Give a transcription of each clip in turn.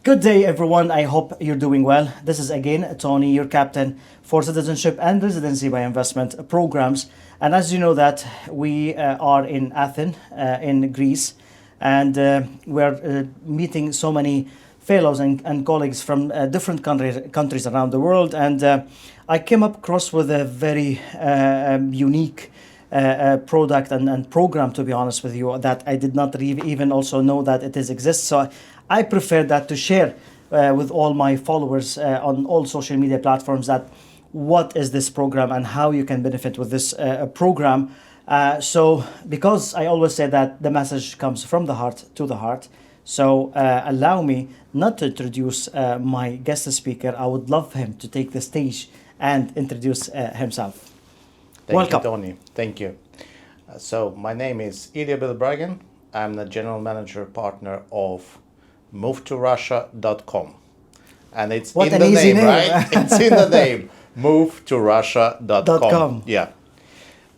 Good day, everyone. I hope you're doing well. This is again Tony, your captain for citizenship and residency by investment programs. And as you know that we are in Athens, in Greece, and we're meeting so many fellows and colleagues from different countries around the world. And I came up across with a very unique product and program, to be honest with you, that I did not even also know that it exists. So I prefer that to share with all my followers on all social media platforms that what is this program and how you can benefit with this program. So because I always say that the message comes from the heart to the heart. So allow me not to introduce my guest speaker. I would love him to take the stage and introduce himself. Welcome. You, Tony. Thank you. So my name is Íelliya Bíloprágin. I'm the general manager partner of movetorussia.com. And it's what in the name, right? It's in the name, movetorussia.com. Yeah.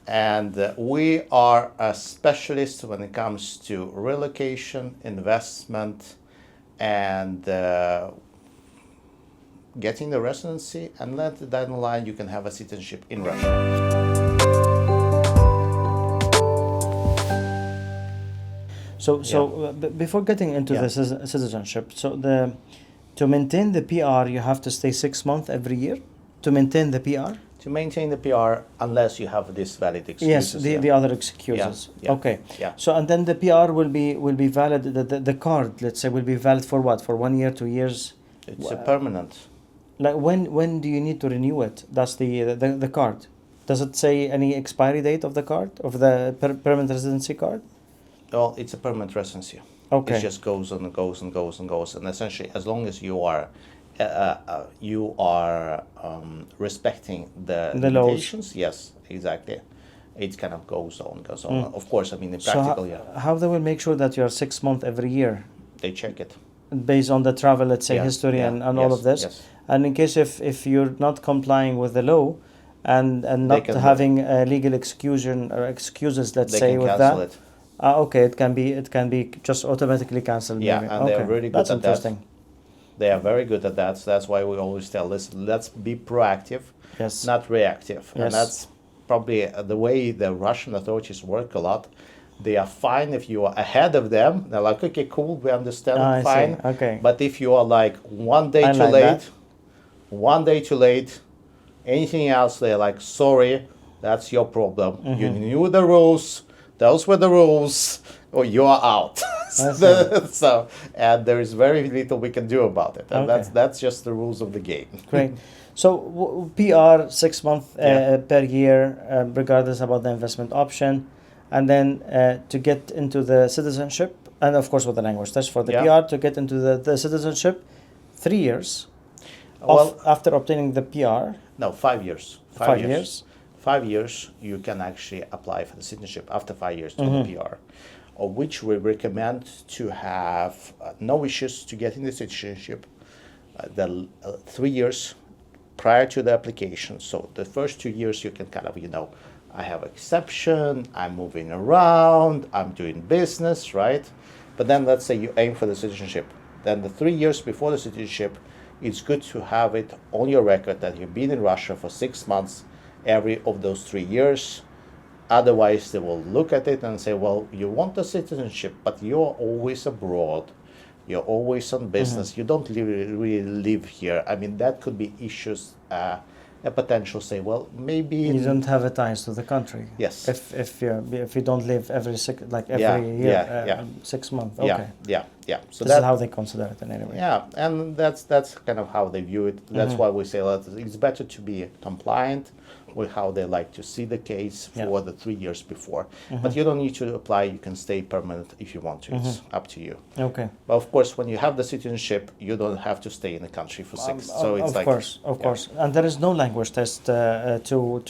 And we are a specialist when it comes to relocation, investment, and getting the residency, and let down the line you can have a citizenship in Russia. So before getting into the citizenship, so to maintain the PR, you have to stay 6 months every year to maintain the PR? To maintain the PR, unless you have this valid excuses. Yes, the other excuses. Yeah. Okay. Yeah. So and then the PR will be valid. The card, let's say, will be valid for what? For 1 year, 2 years? It's a permanent. Like when do you need to renew it? That's the card. Does it say any expiry date of the card, of the permanent residency card? Well, it's a permanent residency. Okay. It just goes and goes and goes and goes, and essentially, as long as you are respecting the limitations, laws. Yes, exactly. It kind of goes on. Of course, I mean, in practical, How they will make sure that you're 6 months every year? They check it. Based on the travel, let's say, history and all of this? Yes. And in case if you're not complying with the law and not having a legal excuses, let's say, with that. It. Okay, it can be just automatically cancelled. Yeah, maybe. and they're really good That's at interesting. that. They are very good at that. So that's why we always tell this: let's be proactive, not reactive. Yes. And that's probably the way the Russian authorities work a lot. They are fine if you are ahead of them. They're like, okay, cool, we understand, fine. See. Okay. But if you are like 1 day too late, 1 day too late, anything else, they're like, sorry, that's your problem. Mm-hmm. You knew the rules. Those were the rules, or you are out. So, and there is very little we can do about it, and that's just the rules of the game. Great. So PR 6 months per year, regardless about the investment option, and then to get into the citizenship, and of course with the language test for the PR to get into the citizenship, 3 years. Well, after obtaining the PR. No, 5 years. 5 years. 5 years, you can actually apply for the citizenship after 5 years to the PR, of which we recommend to have no issues to getting the citizenship the 3 years prior to the application. So the first 2 years you can kind of, I have exception, I'm moving around, I'm doing business, right? But then let's say you aim for the citizenship. Then the 3 years before the citizenship, it's good to have it on your record that you've been in Russia for 6 months every of those 3 years. Otherwise, they will look at it and say, well, you want the citizenship, but you're always abroad. You're always on business. You don't really live here. I mean, that could be issues, a potential say, well, maybe... You don't have a ties to the country. Yes. If you don't live every year, 6 months. Okay. Yeah. So this is how they consider it in any way. Yeah, and that's kind of how they view it. That's why we say that it's better to be compliant with how they like to see the case for the 3 years before. But you don't need to apply. You can stay permanent if you want to. It's up to you. Okay. But of course, when you have the citizenship, you don't have to stay in the country for 6. So it's of course. And there is no language test to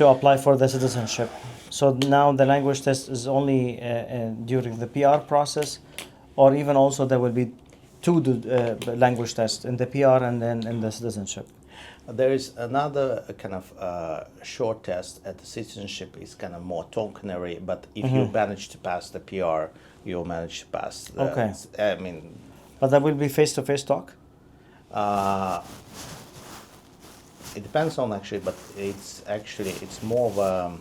apply for the citizenship. So now the language test is only during the PR process, or even also there will be 2 language tests in the PR and then in the citizenship. There is another kind of short test at the citizenship. Is kind of more tokennary, but if you manage to pass the PR, you'll manage to pass. Okay. I mean, But that will be face-to-face talk? It depends on actually, but it's more of a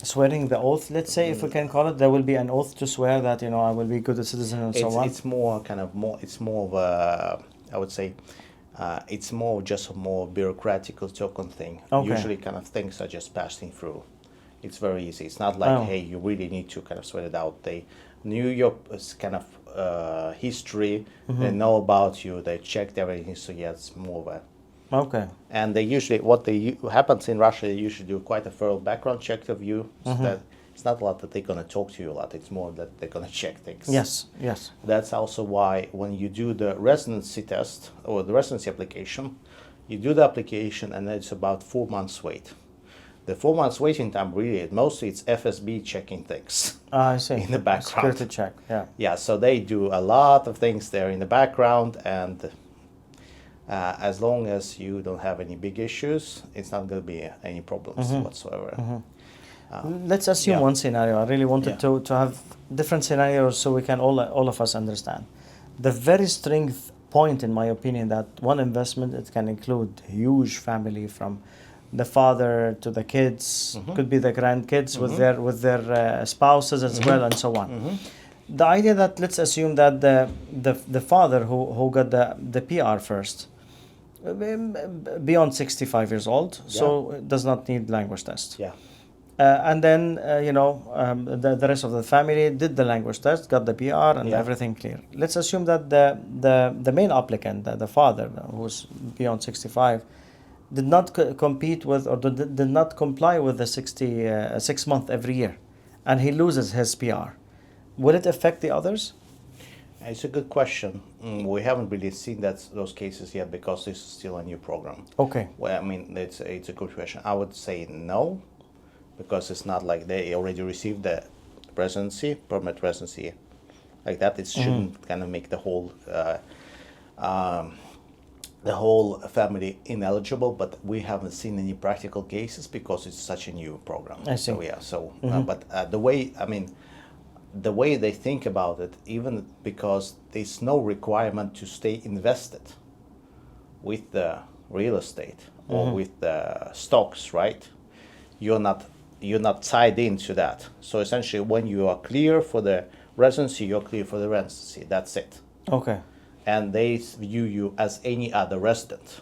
Swearing the oath, let's say, if we can call it. There will be an oath to swear that, I will be good citizen and so on. It's more of a, I would say, it's more just a more bureaucratic token thing. Okay. Usually kind of things are just passing through. It's very easy. It's not like, hey, you really need to kind of sweat it out. They knew your kind of history, they know about you, they checked everything, so yeah, it's more of a... Okay. And they usually, what happens in Russia, they usually do quite a thorough background check of you, so that it's not a lot that they're going to talk to you a lot, it's more that they're going to check things. Yes. That's also why when you do the residency test, or the residency application, you do the application and it's about 4 months wait. The 4 months waiting time, really, mostly it's FSB checking things. I see. In the background. Security check, yeah. Yeah, so they do a lot of things there in the background, and as long as you don't have any big issues, it's not going to be any problems whatsoever. Let's assume one scenario. I really wanted to have different scenarios so we can all of us understand. The very strength point, in my opinion, that one investment, it can include huge family from the father to the kids, could be the grandkids with their spouses as well, and so on. The idea that, let's assume that the father who got the PR first, beyond 65 years old, so does not need language test. Yeah. And then the rest of the family did the language test, got the PR, and everything clear. Let's assume that the main applicant, the father who's beyond 65, did not compete with, or did not comply with the 6 month every year, and he loses his PR. Will it affect the others? It's a good question. We haven't really seen those cases yet because this is still a new program. Okay. Well, I mean, it's a good question. I would say no, because it's not like they already received the permanent residency, like that. It shouldn't kind of make the whole family ineligible, but we haven't seen any practical cases because it's such a new program. I see. But the way they think about it, even because there's no requirement to stay invested with the real estate or with the stocks, right? You're not tied into that. So essentially, when you are clear for the residency, you're clear for the residency. That's it. Okay. And they view you as any other resident.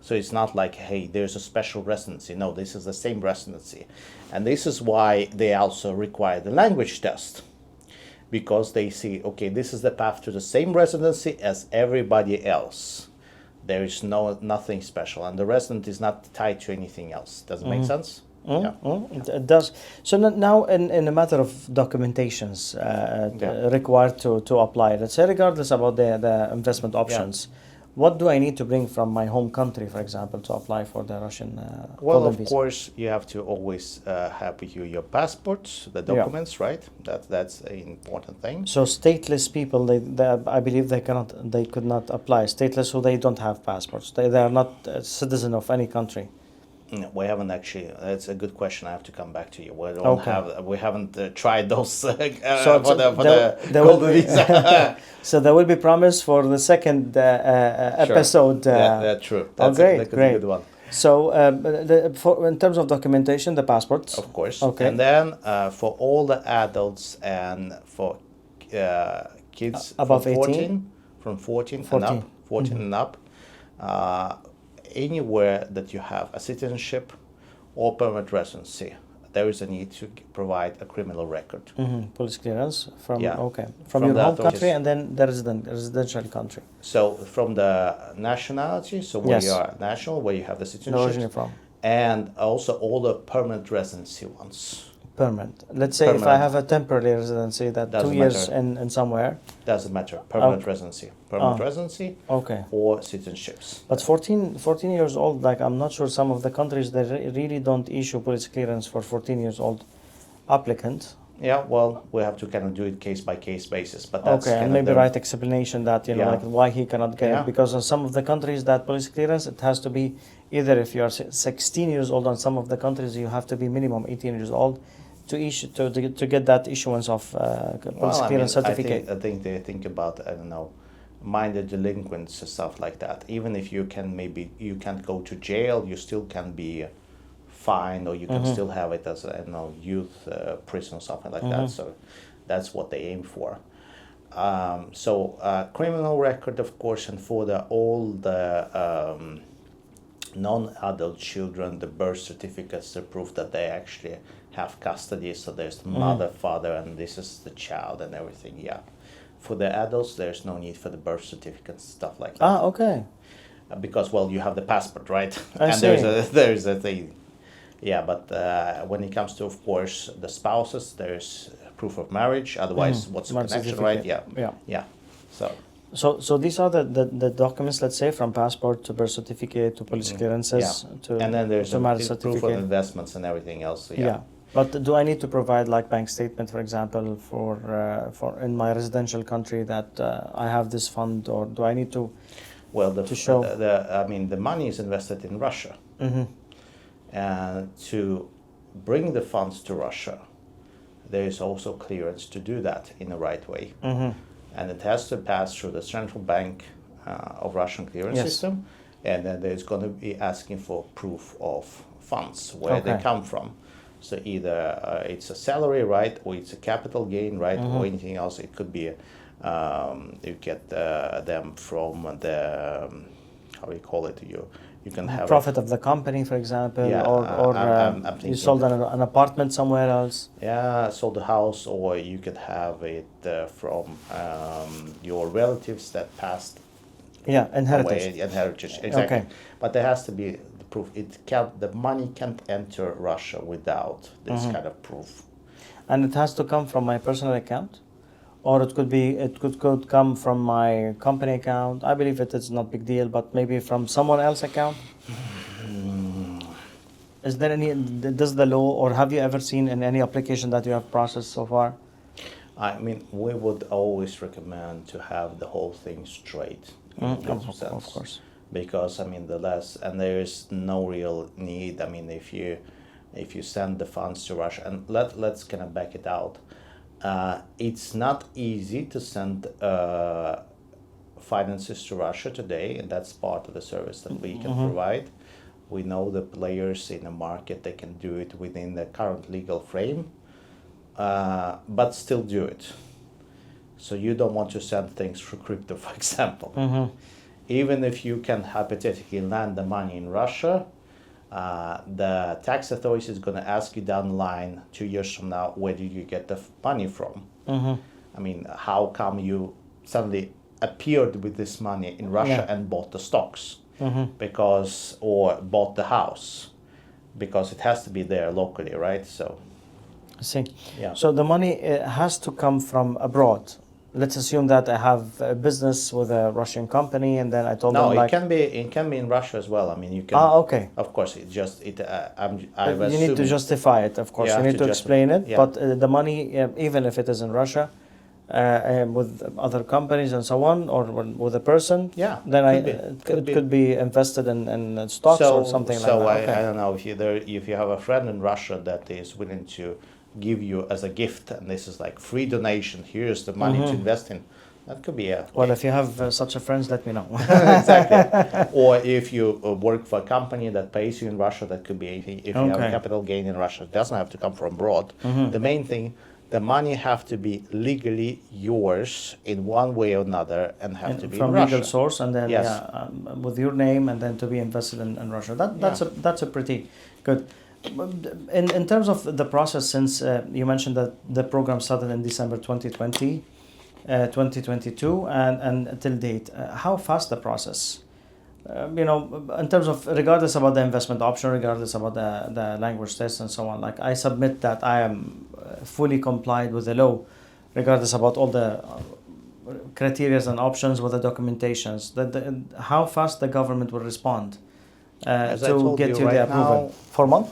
So it's not like, hey, there's a special residency. No, this is the same residency. And this is why they also require the language test, because they see, okay, this is the path to the same residency as everybody else. There is nothing special, and the resident is not tied to anything else. Does it make sense? It does. So now, in a matter of documentations required to apply, let's say, regardless about the investment options, what do I need to bring from my home country, for example, to apply for the Russian Well, of visa? course, you have to always have with you your passports, the documents, right? That's an important thing. So stateless people, I believe they could not apply. Stateless, so they don't have passports. They are not a citizen of any country. No, we haven't actually. That's a good question. I have to come back to you. We haven't tried those for the golden visa. So there will be promise for the second episode. That's true. That's great. a good one. So in terms of documentation, the passports. Of course. Okay. And then for all the adults and for kids above from 14 and up, anywhere that you have a citizenship or permanent residency, there is a need to provide a criminal record. Police clearance from your home country and then the residential country. So from the nationality, so where you are national, where you have the citizenship, originally from, and also all the permanent residency ones. Permanent. Let's say if I have a temporary residency that Doesn't 2 years matter. in somewhere. Doesn't matter. Permanent residency. Residency. Okay. Or citizenships. But 14 years old, like I'm not sure some of the countries they really don't issue police clearance for 14 years old applicant. Yeah, well, we have to kind of do it case by case basis, but that's okay, and maybe write explanation that like why he cannot get it, because in some of the countries that police clearance, it has to be either if you are 16 years old. On some of the countries you have to be minimum 18 years old to get that issuance of police clearance certificate? I think they think about, I don't know, minor delinquents and stuff like that. Even if you can't go to jail, you still can be fined, or you can still have it as a, youth prison or something like that. So that's what they aim for. Criminal record, of course, and for all the non-adult children, the birth certificates to prove that they actually have custody. So there's the mother, father, and this is the child and everything. Yeah. For the adults, there's no need for the birth certificates, stuff like that. Okay. Because, well, you have the passport, right? I and see. there's a thing. Yeah, but when it comes to, of course, the spouses, there's proof of marriage. Otherwise, what's the Marriage connection, right? certificate. Yeah. So these are the documents, let's say, from passport to birth certificate to police clearances to and then there's to marriage proof certificate. of investments and everything else. Yeah. But do I need to provide like bank statement, for example, for in my residential country that I have this fund, or do I need to? Well, to show the money is invested in Russia, and to bring the funds to Russia, there is also clearance to do that in the right way, and it has to pass through the central bank of Russian clearance system, and then there's going to be asking for proof of funds where they come from. So either it's a salary, right, or it's a capital gain, right, or anything else. It could be you get them from the how do you call it? You can have profit of the company, for example, Yeah, or I'm you thinking- sold an apartment somewhere else. sold the house, or you could have it from your relatives that passed Yeah, inheritance. away, inheritance, exactly. Okay. But there has to be the proof. The money can't enter Russia without this kind of proof. And it has to come from my personal account, or it could come from my company account. I believe it is not big deal, but maybe from someone else's account. Is there does the law, or have you ever seen in any application that you have processed so far? I mean, we would always recommend to have the whole thing straight. Of course. Because there is no real need. I mean, if you send the funds to Russia, and let's kind of back it out. It's not easy to send finances to Russia today, and that's part of the service that we can provide. We know the players in the market, they can do it within the current legal frame, but still do it. So you don't want to send things through crypto, for example. Even if you can hypothetically land the money in Russia, the tax authority is going to ask you down the line 2 years from now, where did you get the money from? I mean, how come you suddenly appeared with this money in Russia and bought the stocks? Or bought the house? Because it has to be there locally, right? So, I see. Yeah. So the money has to come from abroad. Let's assume that I have a business with a Russian company, and then I told them it can be in Russia as well. I mean, you can. Okay. Of course, it just it. You need to justify it, of course. You need to explain it. Yeah. But the money, even if it is in Russia, with other companies and so on, or with a person, then it could be invested in stocks or something like that. So I don't know if you have a friend in Russia that is willing to give you as a gift, and this is like free donation. Here's the money to invest in. That could be Well, if you have such a friend, let me know. Exactly. Or if you work for a company that pays you in Russia, that could be anything. If you have a capital gain in Russia, it doesn't have to come from abroad. The main thing, the money have to be legally yours in one way or another, and have to be from in Russia. legal source, and then with your name, and then to be invested in Russia. That's a pretty good. In terms of the process, since you mentioned that the program started in December 2020, 2022, and till date, how fast the process? In terms of, regardless about the investment option, regardless about the language test and so on, like I submit that I am fully complied with the law, regardless about all the criteria and options with the documentations. How fast the government will respond to get you the approval? 4 months?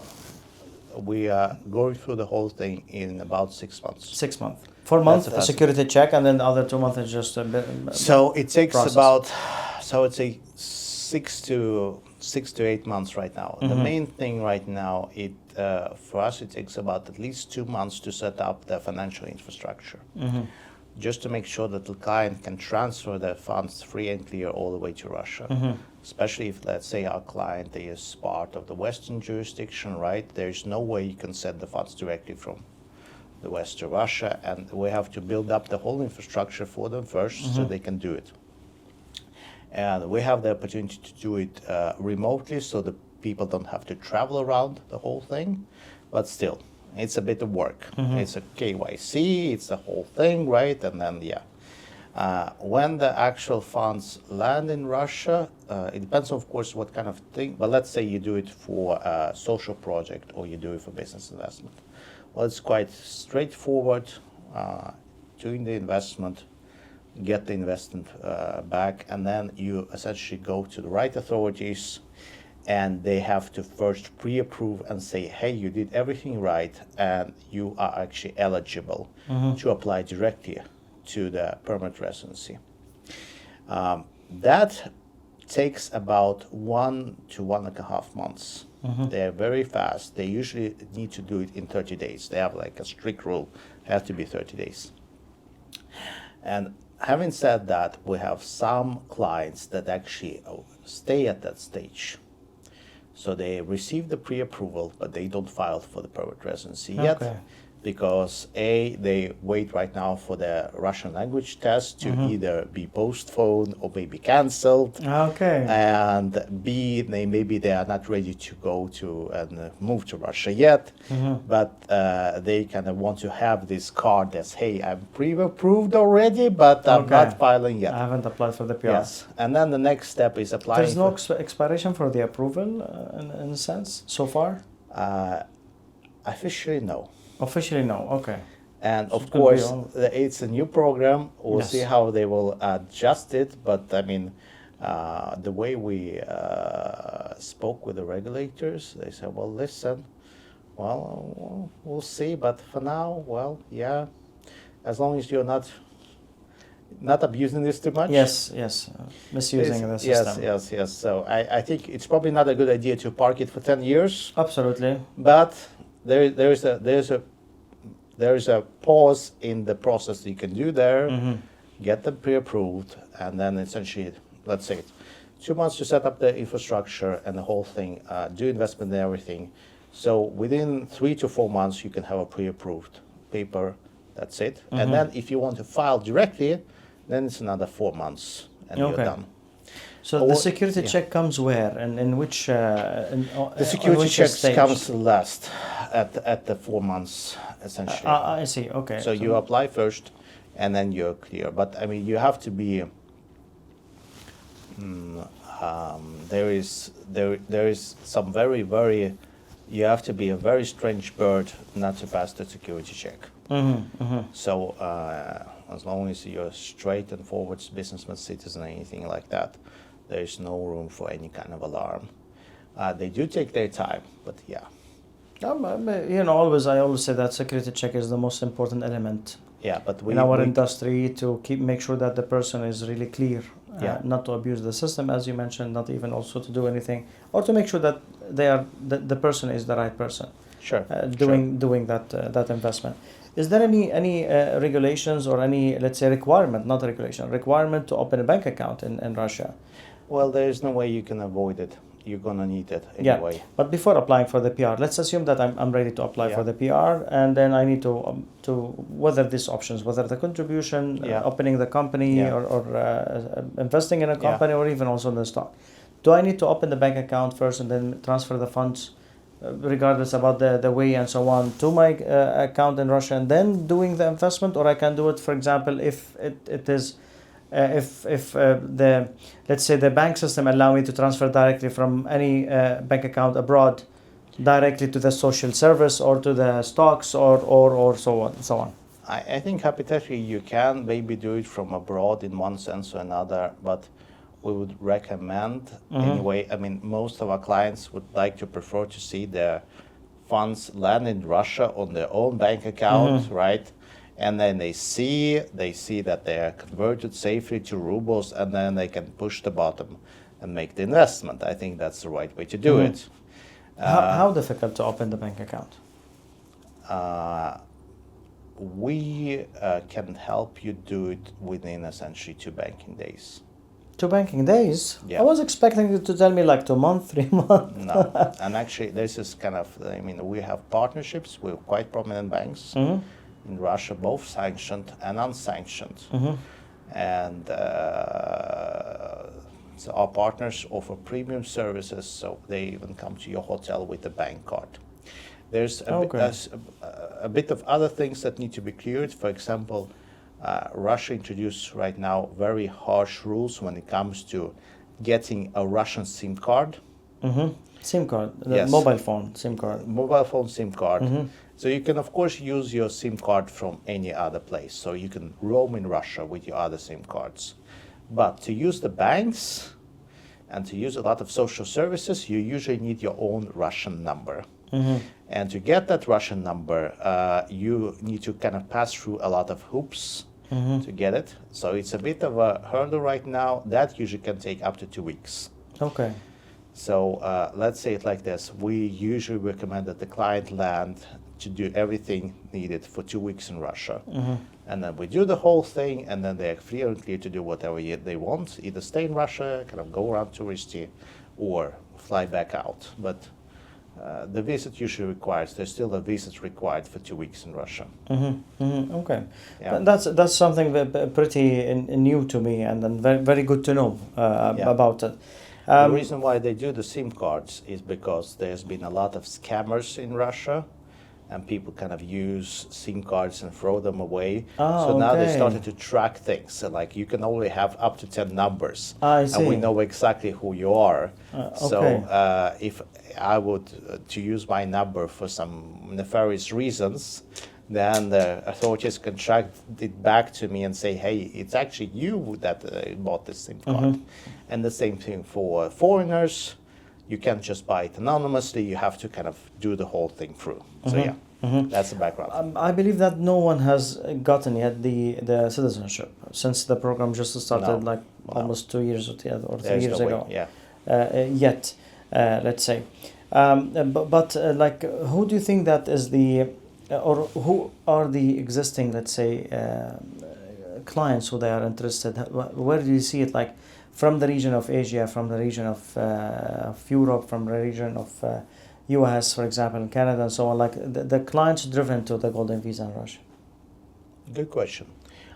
We are going through the whole thing in about 6 months. 6 months. 4 months a security check, and then the other 2 months is just a bit. So it takes it's a 6 to 8 months right now. The main thing right now, it for us, it takes about at least 2 months to set up the financial infrastructure, just to make sure that the client can transfer their funds free and clear all the way to Russia. Especially if, let's say, our client is part of the Western jurisdiction, right? There's no way you can send the funds directly from the West to Russia, and we have to build up the whole infrastructure for them first so they can do it. And we have the opportunity to do it remotely, so the people don't have to travel around the whole thing, but still, it's a bit of work. It's a KYC, it's the whole thing, right? And then, when the actual funds land in Russia, it depends, of course, what kind of thing, but let's say you do it for a social project or you do it for business investment. Well, it's quite straightforward, doing the investment, get the investment back, and then you essentially go to the right authorities, and they have to first pre-approve and say, hey, you did everything right, and you are actually eligible to apply directly to the permanent residency. That takes about 1 to 1.5 months. They're very fast. They usually need to do it in 30 days. They have like a strict rule, it has to be 30 days. And having said that, we have some clients that actually stay at that stage. So they receive the pre-approval, but they don't file for the permanent residency yet, because A, they wait right now for the Russian language test to either be postponed or maybe cancelled. And B, maybe they are not ready to go to and move to Russia yet, but they kind of want to have this card that's, hey, I'm pre-approved already, but I'm not filing yet. I haven't applied for the PR. Yes, and then the next step is applying. There's no expiration for the approval in a sense so far? Officially, no. Officially, no. Okay. And So of course, it's it's a new program. We'll see how they will adjust it. But I mean, the way we spoke with the regulators, they said, well, listen, well, we'll see. But for now, well, yeah, as long as you're not abusing this too much. Yes, misusing the system. Yes. So I think it's probably not a good idea to park it for 10 years. Absolutely. But there is a pause in the process you can do there, get them pre-approved, and then essentially, let's say, 2 months to set up the infrastructure and the whole thing, do investment and everything. So within 3 to 4 months, you can have a pre-approved paper. That's it. And then if you want to file directly, then it's another 4 months, and you're done. So the security check comes where, and in which? The security check comes last at the 4 months, essentially. I see. Okay. So you apply first, and then you're clear. But I mean, you have to be. There is some very. You have to be a very strange bird not to pass the security check. So as long as you're straight and forward businessman, citizen, anything like that, there is no room for any kind of alarm. They do take their time, but yeah. I always say that security check is the most important element. Yeah, but in our industry, to make sure that the person is really clear, not to abuse the system, as you mentioned, not even also to do anything, or to make sure that the person is the right person. Sure. Doing that investment. Is there any regulations or any, let's say, requirement to open a bank account in Russia? Well, there is no way you can avoid it. You're gonna need it anyway. Yeah, but before applying for the PR, let's assume that I'm ready to apply for the PR, and then I need to whether these options, whether the contribution, opening the company, or investing in a company, or even also in the stock. Do I need to open the bank account first and then transfer the funds, regardless about the way and so on, to my account in Russia, and then doing the investment, or I can do it, for example, if it is. If let's say the bank system allow me to transfer directly from any bank account abroad directly to the social service or to the stocks or so on. I think hypothetically you can maybe do it from abroad in one sense or another, but we would recommend anyway. I mean, most of our clients would like to prefer to see their funds land in Russia on their own bank account, right? And then they see that they are converted safely to rubles, and then they can push the button and make the investment. I think that's the right way to do it. How difficult to open the bank account? We can help you do it within essentially 2 banking days. 2 banking days? Yeah. I was expecting you to tell me like 2 months, 3 months. No, and actually this is kind of, we have partnerships with quite prominent banks in Russia, both sanctioned and unsanctioned. And so our partners offer premium services, so they even come to your hotel with a bank card. There's a bit of other things that need to be cleared. For example, Russia introduced right now very harsh rules when it comes to getting a Russian SIM card. SIM card, Yes. mobile phone SIM card. Mobile phone SIM card. So you can, of course, use your SIM card from any other place. So you can roam in Russia with your other SIM cards. But to use the banks and to use a lot of social services, you usually need your own Russian number. And to get that Russian number, you need to kind of pass through a lot of hoops to get it. So it's a bit of a hurdle right now. That usually can take up to 2 weeks. Okay. So let's say it like this. We usually recommend that the client land to do everything needed for 2 weeks in Russia. And then we do the whole thing, and then they're free and clear to do whatever they want, either stay in Russia, kind of go around touristy, or fly back out. But the visit usually requires, there's still a visit required for 2 weeks in Russia. Okay. Yeah. That's something pretty new to me, and then very, very good to know about it. The reason why they do the SIM cards is because there's been a lot of scammers in Russia, and people kind of use SIM cards and throw them away. So now they started to track things. So like you can only have up to 10 numbers. I see. And we know exactly who you are. So if I would to use my number for some nefarious reasons, then the authorities can track it back to me and say, hey, it's actually you that bought this SIM card. And the same thing for foreigners. You can't just buy it anonymously. You have to kind of do the whole thing through. So yeah, that's the background. I believe that no one has gotten yet the citizenship since the program just started almost 2 years or 3 There's years no ago. way, yeah. Yet, let's say. But who do you think that is or who are the existing, let's say, clients who they are interested? Where do you see it, like from the region of Asia, from the region of Europe, from the region of US, for example, Canada and so on, like the clients driven to the Golden Visa in Russia? Good question.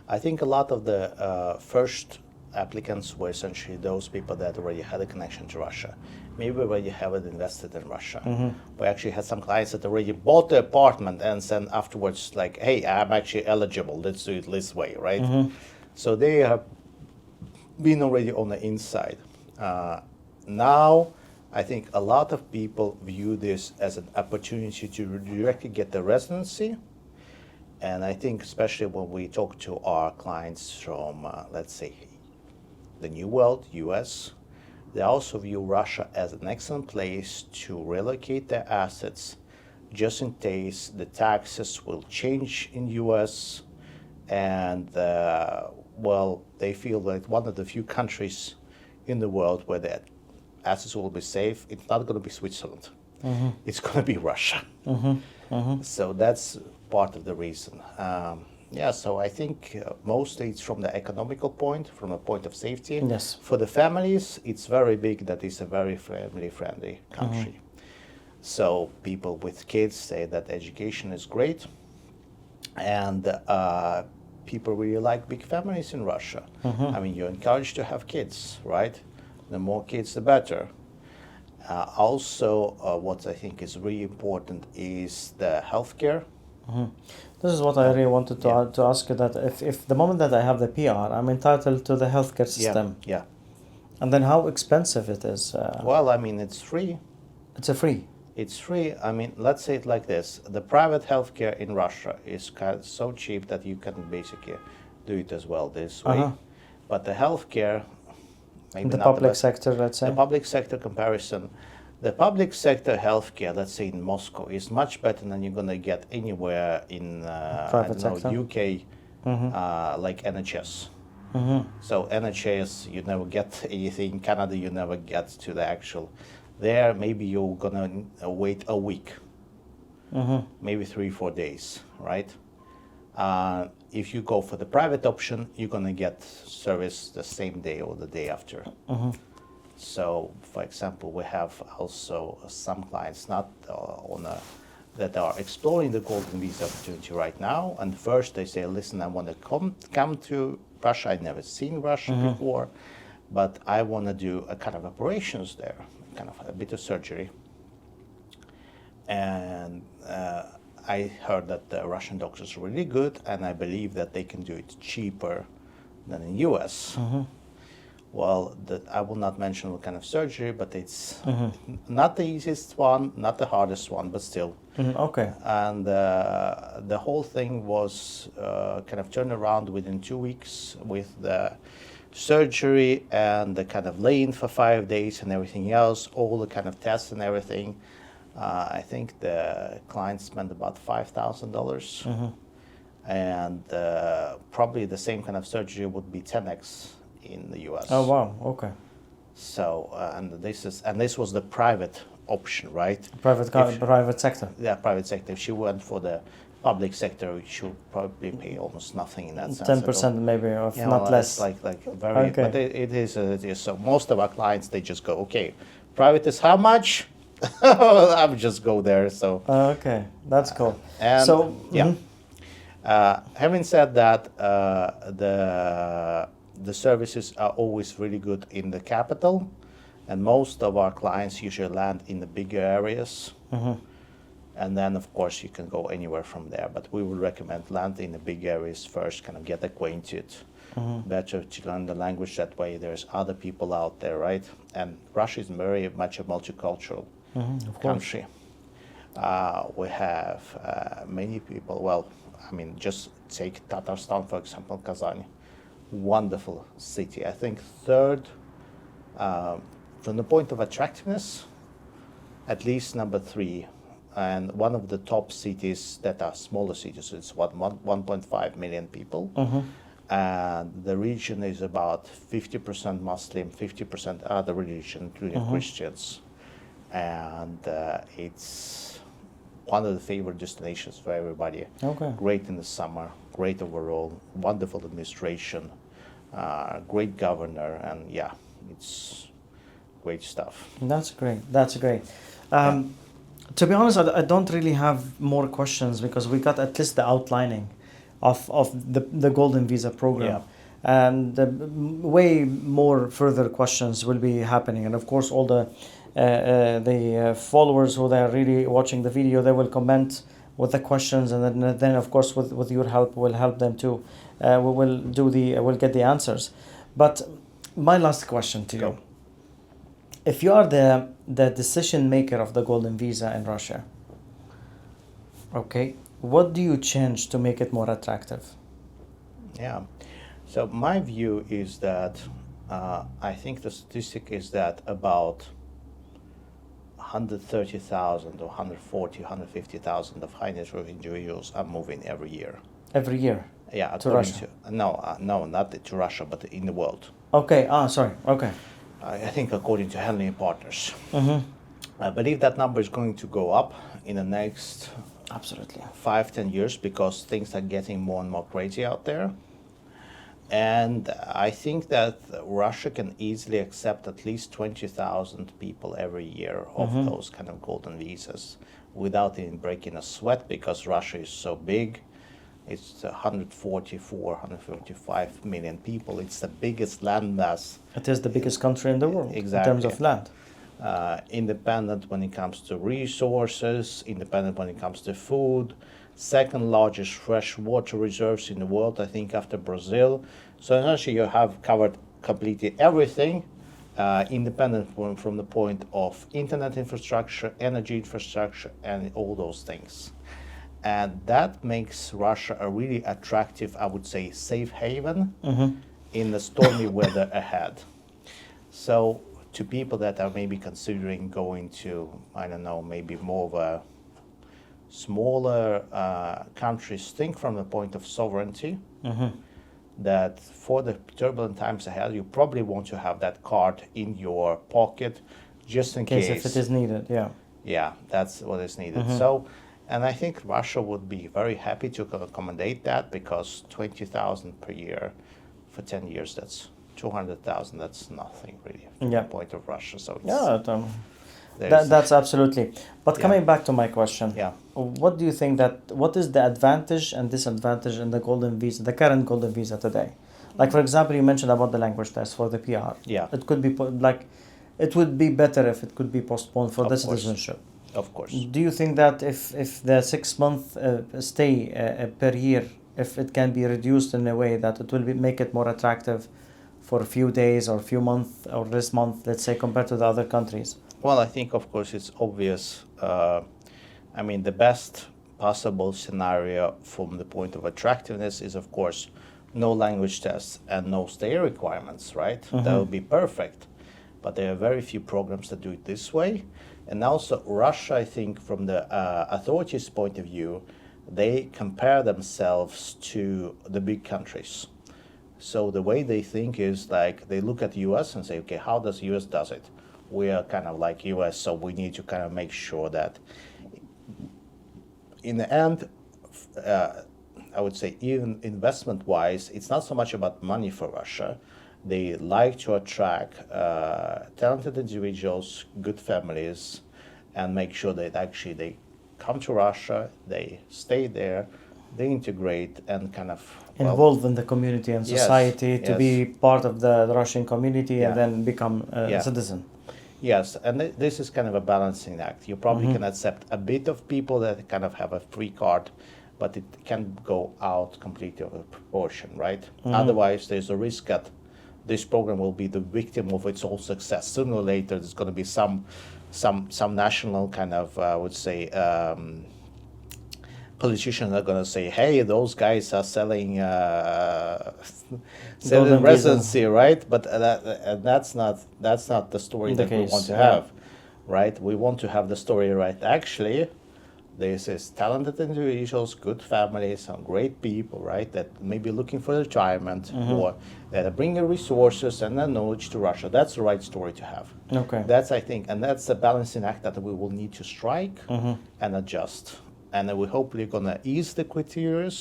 I think a lot of the first applicants were essentially those people that already had a connection to Russia. Maybe already haven't invested in Russia. We actually had some clients that already bought the apartment and then afterwards like, hey, I'm actually eligible, let's do it this way, right? So they have been already on the inside. Now, I think a lot of people view this as an opportunity to directly get the residency. And I think especially when we talk to our clients from, let's say, the New World, US, they also view Russia as an excellent place to relocate their assets just in case the taxes will change in US. And, they feel like one of the few countries in the world where the assets will be safe. It's not going to be Switzerland. It's going to be Russia. So that's part of the reason. So I think mostly it's from the economical point, from a point of safety. Yes. For the families, it's very big that it's a very family-friendly country. So people with kids say that education is great, and people really like big families in Russia. I mean, you're encouraged to have kids, right? The more kids, the better. Also, what I think is really important is the healthcare. This is what I really wanted to ask you, that if the moment that I have the PR, I'm entitled to the healthcare system. Yeah. And then how expensive it is? Well, I mean, it's free. It's free. It's free. I mean, let's say it like this. The private healthcare in Russia is kind of so cheap that you can basically do it as well this way. But the healthcare, maybe The not public best. sector, let's say. The public sector comparison, the public sector healthcare, let's say in Moscow, is much better than you're going to get anywhere in Private sector. UK, like NHS. So NHS, you never get anything. Canada, you never get to the actual There, maybe you're gonna wait a week, maybe 3-4 days, right? If you go for the private option, you're gonna get service the same day or the day after. So, for example, we have also some clients not that are exploring the golden visa opportunity right now. And first they say, listen, I want to come to Russia. I've never seen Russia before, but I want to do a kind of operations there, kind of a bit of surgery. And I heard that the Russian doctors are really good, and I believe that they can do it cheaper than in US. Well, I will not mention what kind of surgery, but it's not the easiest one, not the hardest one, but still. Okay. And the whole thing was kind of turned around within 2 weeks with the surgery and the kind of lay-in for 5 days and everything else, all the kind of tests and everything. I think the client spent about $5,000. And probably the same kind of surgery would be 10x in the US. Oh wow, okay. So and this was the private option, right? Private sector. Yeah, private sector. If she went for the public sector, she would probably pay almost nothing in that sense. 10% maybe, or if not less. It's like very, Okay. but it is. So most of our clients, they just go, okay, private is how much? I would just go there. So Okay, that's cool. and So yeah. Having said that, the services are always really good in the capital, and most of our clients usually land in the bigger areas. And then, of course, you can go anywhere from there. But we would recommend land in the big areas first, kind of get acquainted. Better to learn the language that way. There's other people out there, right? And Russia is very much a multicultural country. We have many people. Well, I mean, just take Tatarstan, for example, Kazan. Wonderful city. I think third from the point of attractiveness, at least number 3, and one of the top cities that are smaller cities. It's 1.5 million people, and the region is about 50% Muslim, 50% other religion, including Christians, and it's one of the favorite destinations for everybody. Okay. Great in the summer, great overall, wonderful administration, great governor, and yeah, it's great stuff. That's great. That's great. To be honest, I don't really have more questions because we got at least the outlining of the Golden Visa program. Yeah. And way more further questions will be happening. And of course, all the followers who are really watching the video, they will comment with the questions, and then of course with your help, we'll help them too. We'll get the answers. But my last question to you: Go. if you are the decision maker of the Golden Visa in Russia, okay, what do you change to make it more attractive? Yeah. So my view is that I think the statistic is that about 130,000 or 140, 150,000 of high net worth individuals are moving every year. Every year? Yeah, To Russia? No, not to Russia, but in the world. Okay. Sorry. Okay. I think according to Henley Partners. I believe that number is going to go up in the next Absolutely. 5-10 years because things are getting more and more crazy out there. And I think that Russia can easily accept at least 20,000 people every year of those kind of golden visas without even breaking a sweat, because Russia is so big. It's 144, 155 million people. It's the biggest landmass. It is the biggest country in the world Exactly. in terms of land. Independent when it comes to resources, independent when it comes to food, second largest fresh water reserves in the world, I think, after Brazil. So essentially you have covered completely everything, independent from the point of internet infrastructure, energy infrastructure, and all those things. And that makes Russia a really attractive, I would say, safe haven in the stormy weather ahead. So to people that are maybe considering going to, I don't know, maybe more of a smaller countries, think from the point of sovereignty, that for the turbulent times ahead, you probably want to have that card in your pocket just in case case. if it is needed, yeah. Yeah, that's what is needed. So, and I think Russia would be very happy to accommodate that, because 20,000 per year for 10 years, that's 200,000. That's nothing really from Yeah. the point of Russia. So it's, Yeah, there's- that's absolutely. But Yeah. coming back to my question, Yeah. what do you think what is the advantage and disadvantage in the golden visa, the current golden visa today? Like, for example, you mentioned about the language test for the PR. Yeah. It could be it would be better if it could be postponed for Of the course. citizenship. Of course. Do you think that if the 6 month stay per year, if it can be reduced in a way that it will make it more attractive for a few days or a few months or this month, let's say, compared to the other countries? Well, I think, of course, it's obvious. I mean, the best possible scenario from the point of attractiveness is, of course, no language tests and no stay requirements, right? That would be perfect. But there are very few programs that do it this way. And also, Russia, I think, from the authorities' point of view, they compare themselves to the big countries. So the way they think is like they look at the US and say, okay, how does US does it? We are kind of like US, so we need to kind of make sure that in the end, I would say even investment-wise, it's not so much about money for Russia. They like to attract talented individuals, good families, and make sure that actually they come to Russia, they stay there, they integrate and kind of Involved in the community and Yes, society to yes. be part of the Russian community Yeah. and then become a Yeah. citizen. Yes, and this is kind of a balancing act. You probably can accept a bit of people that kind of have a free card, but it can go out completely of proportion, right? Otherwise, there's a risk that this program will be the victim of its own success. Sooner or later, there's going to be some national kind of, I would say, politicians are going to say, hey, those guys are selling Golden residency, right? But that's not the story The that we case, want to yeah. have, right? We want to have the story right. Actually, this is talented individuals, good families, some great people, right? That may be looking for retirement or that are bringing resources and their knowledge to Russia. That's the right story to have. Okay. That's, I think, and that's the balancing act that we will need to strike and adjust. And then we're hopefully going to ease the criteria,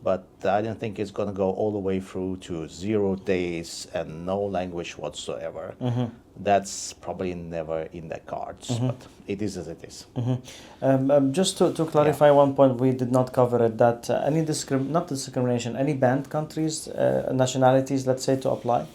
but I don't think it's going to go all the way through to 0 days and no language whatsoever. That's probably never in the cards, but it is as it is. Just to clarify one point, we did not cover it, that any not discrimination, any banned countries, nationalities, let's say, to apply?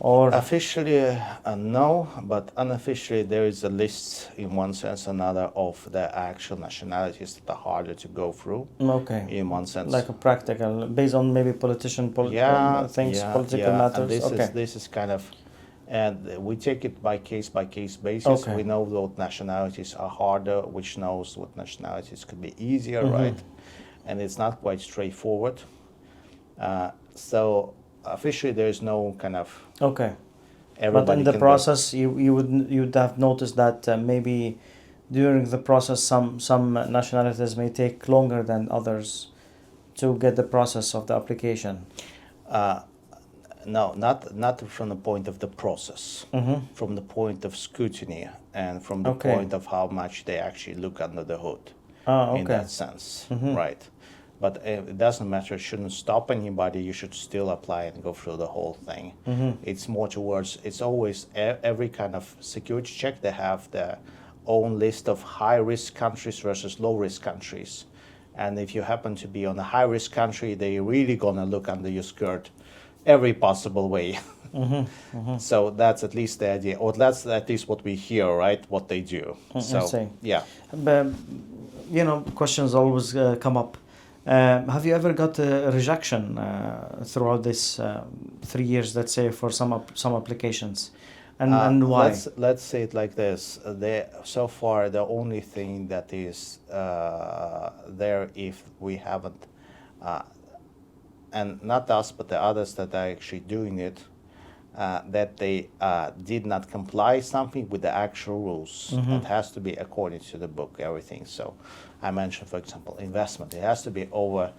Or Officially, no, but unofficially, there is a list in one sense or another of the actual nationalities that are harder to go through. okay, In one sense, like a practical, based on maybe political matters. And this is kind of, and we take it by case basis. Okay. We know what nationalities are harder, which knows what nationalities could be easier, right? And it's not quite straightforward. So officially, there is no kind of Okay. But everybody in the can process, you'd have noticed that maybe during the process, some nationalities may take longer than others to get the process of the application. No, not from the point of the process, from the point of scrutiny and from the Okay. point of how much they actually look under the hood. Okay. In that sense, right? But it doesn't matter. It shouldn't stop anybody. You should still apply and go through the whole thing. It's more towards. It's always every kind of security check. They have their own list of high-risk countries versus low-risk countries, and if you happen to be on a high-risk country, they're really gonna look under your skirt, every possible way. So that's at least the idea, or that's at least what we hear, right? What they do. I So see. yeah. But, questions always come up. Have you ever got a rejection throughout this 3 years, let's say, for some applications, and why? Let's say it like this: so far, the only thing that is there, if we haven't, and not us, but the others that are actually doing it, that they did not comply something with the actual rules. It has to be according to the book, everything. So I mentioned, for example, investment. It has to be over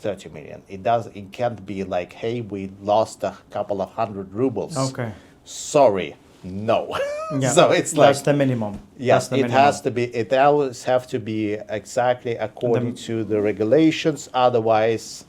30 million. It can't be like, hey, we lost a couple of 100 rubles. Okay. Sorry, No. Yeah. So it's that's like, the minimum. yes, That's the it minimum. has to be. It always have to be exactly according to the regulations. Otherwise,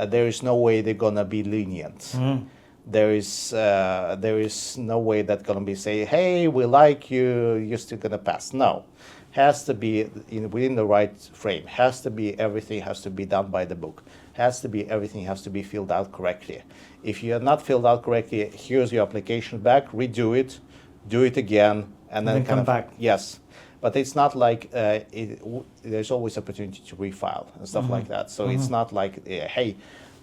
there is no way they're gonna be lenient. Mm-hmm. There is no way that gonna be say, hey, we like you, you're still gonna pass. No, has to be within the right frame. Has to be everything has to be done by the book. Has to be everything has to be filled out correctly. If you are not filled out correctly, here's your application back. Redo it, do it again, and then come back. Yes, but it's not like there's always opportunity to refile and stuff like that. So it's not like hey,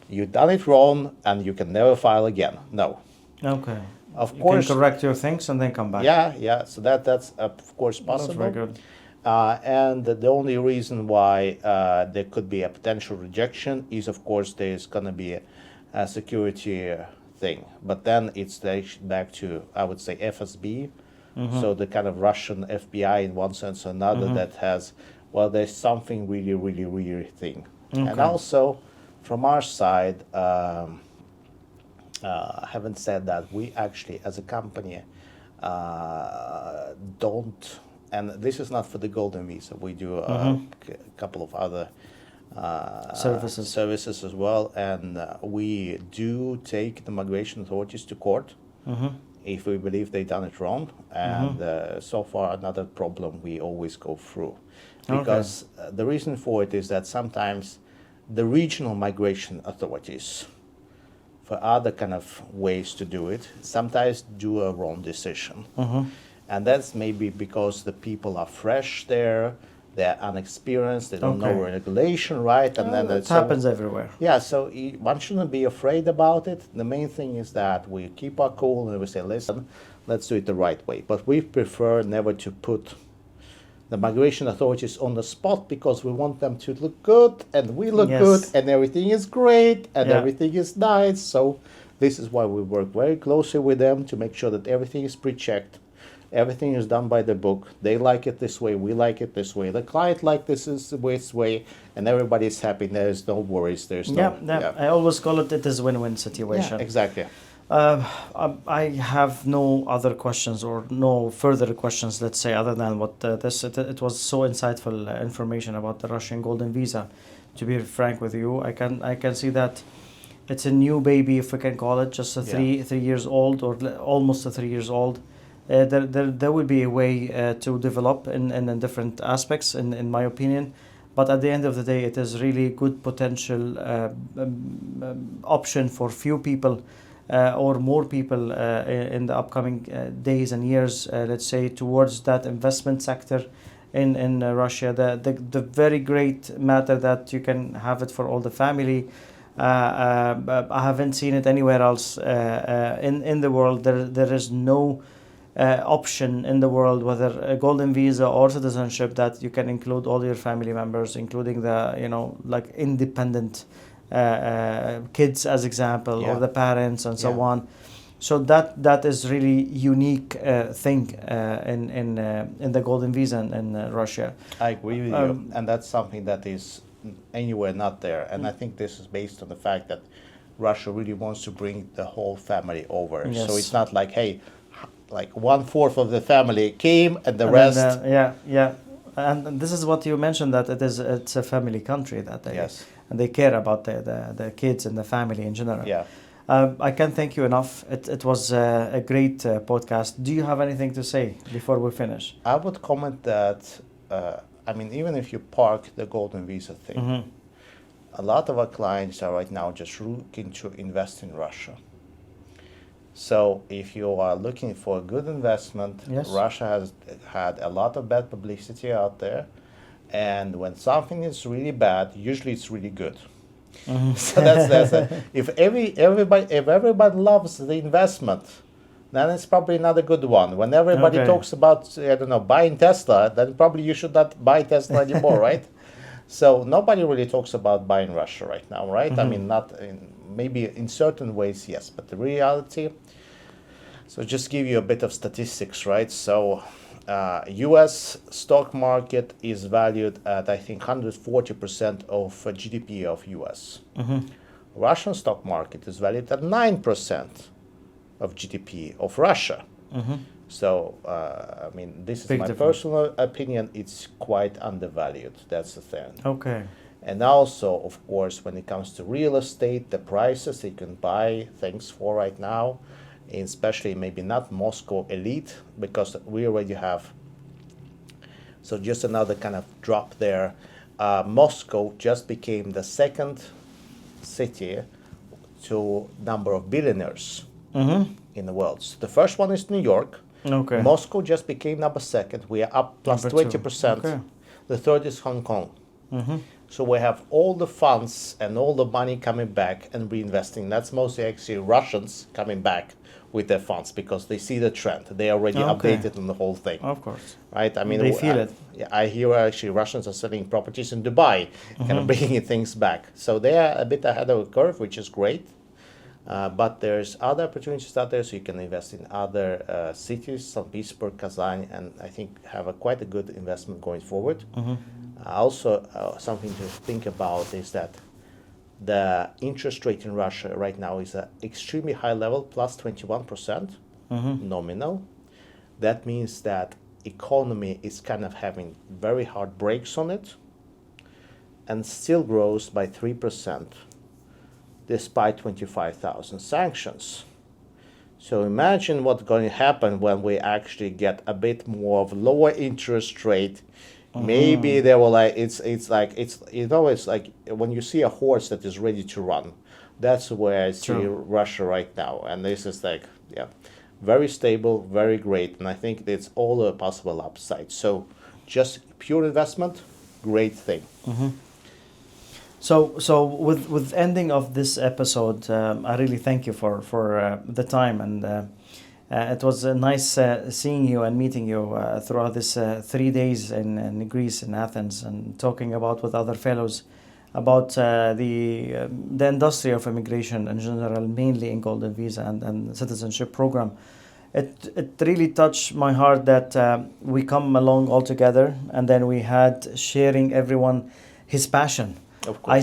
you done it wrong and you can never file again. No. Okay. Of You course. can correct your things and then come back. Yeah. So that's of course That's possible. very good. And the only reason why there could be a potential rejection is, of course, there's going to be a security thing. But then it's back to, I would say, FSB. So the kind of Russian FBI in one sense or another that has, well, there's something really, really, really thing. And also, from our side, having said that, we actually, as a company, don't, and this is not for the golden visa. We do a couple of other services as well, and we do take the migration authorities to court if we believe they've done it wrong. And so far, another problem we always go through, because the reason for it is that sometimes the regional migration authorities, for other kind of ways to do it, sometimes do a wrong decision. And that's maybe because the people are fresh there, they're unexperienced, they don't know regulation, right? And then it happens everywhere. Yeah, so one shouldn't be afraid about it. The main thing is that we keep our cool and we say, listen, let's do it the right way. But we prefer never to put the migration authorities on the spot, because we want them to look good, and we look good, and everything is great, and everything is nice. So this is why we work very closely with them to make sure that everything is pre-checked. Everything is done by the book. They like it this way. We like it this way. The client like this way, and everybody's happy. There's no worries. There's no. I always call it is win-win situation. Yeah, exactly. I have no other questions or no further questions, let's say, other than what it was so insightful information about the Russian golden visa. To be frank with you, I can see that it's a new baby, if we can call it, just 3 years old, or almost 3 years old. There will be a way to develop in different aspects, in my opinion. But at the end of the day, it is really good potential option for few people or more people in the upcoming days and years, let's say, towards that investment sector in Russia. The very great matter that you can have it for all the family. I haven't seen it anywhere else in the world. There is no option in the world, whether a golden visa or citizenship, that you can include all your family members, including the like independent kids, as example, or the parents and so on. So that is really unique thing in the golden visa in Russia. I agree with you, and that's something that is anywhere not there. And I think this is based on the fact that Russia really wants to bring the whole family over. Yes. So it's not like, hey, like 1/4 of the family came and the rest. And this is what you mentioned, that it's a family country, that they and they care about the kids and the family in general. I can't thank you enough. It was a great podcast. Do you have anything to say before we finish? I would comment that even if you park the golden visa thing, a lot of our clients are right now just looking to invest in Russia. So if you are looking for a good investment, Russia has had a lot of bad publicity out there. And when something is really bad, usually it's really good. So that's if everybody loves the investment, then it's probably not a good one. When everybody talks about, buying Tesla, then probably you should not buy Tesla anymore, right? So nobody really talks about buying Russia right now, right? Maybe in certain ways, yes, but the reality. So just give you a bit of statistics, right? So U.S. stock market is valued at, I think, 140% of GDP of U.S. Russian stock market is valued at 9% of GDP of Russia. So, I mean, this is Big my difference. personal opinion. It's quite undervalued. That's the thing. Okay. And also, of course, when it comes to real estate, the prices you can buy things for right now, especially maybe not Moscow elite, because we already have. So just another kind of drop there. Moscow just became the second city to number of billionaires in the world. So the first one is New York. Okay. Moscow just became number second. We are up plus Number 20%. two. Okay. The third is Hong Kong. So we have all the funds and all the money coming back and reinvesting. That's mostly actually Russians coming back with their funds because they see the trend. They already Okay. updated on the whole thing. Of course. Right? I mean, They feel it. Yeah, I hear actually Russians are selling properties in Dubai, kind of bringing things back. So they are a bit ahead of the curve, which is great. But there's other opportunities out there, so you can invest in other cities, St. Petersburg, Kazan, and I think have quite a good investment going forward. Also, something to think about is that the interest rate in Russia right now is at extremely high level, plus 21% nominal. That means that economy is kind of having very hard brakes on it and still grows by 3% despite 25,000 sanctions. So imagine what's going to happen when we actually get a bit more of lower interest rate. Maybe they will it's like when you see a horse that is ready to run. That's where I see Russia right now, and this is like very stable, very great, and I think it's all a possible upside. So just pure investment, great thing. So with ending of this episode, I really thank you for the time, and it was nice seeing you and meeting you throughout this 3 days in Greece, in Athens, and talking about with other fellows about the industry of immigration in general, mainly in Golden Visa and citizenship program. It really touched my heart that we come along all together, and then we had sharing everyone his passion. Of course.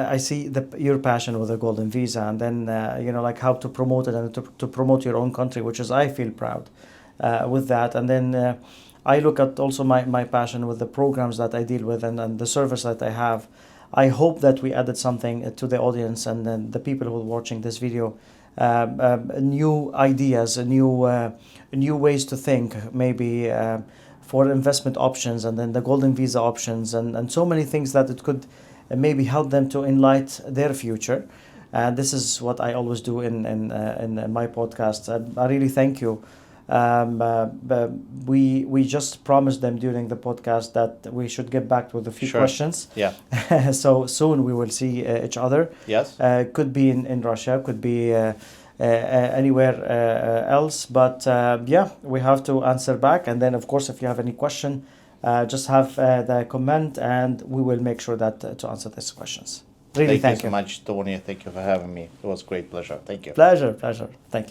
I see your passion with the Golden Visa, and then like how to promote it and to promote your own country, which is I feel proud with that. And then I look at also my passion with the programs that I deal with and the service that I have. I hope that we added something to the audience and then the people who are watching this video, new ideas, new ways to think, maybe for investment options, and then the Golden Visa options, and so many things that it could maybe help them to enlighten their future. And this is what I always do in my podcast. I really thank you. We just promised them during the podcast that we should get back with a few questions. Yeah. So soon we will see each other. Yes. Could be in Russia, could be anywhere else. But we have to answer back. And then, of course, if you have any question, just have the comment, and we will make sure that to answer these questions. Really, Thank you thank so much, Tony. Thank you for having me. It was a great pleasure. Thank you. Pleasure. Thank you.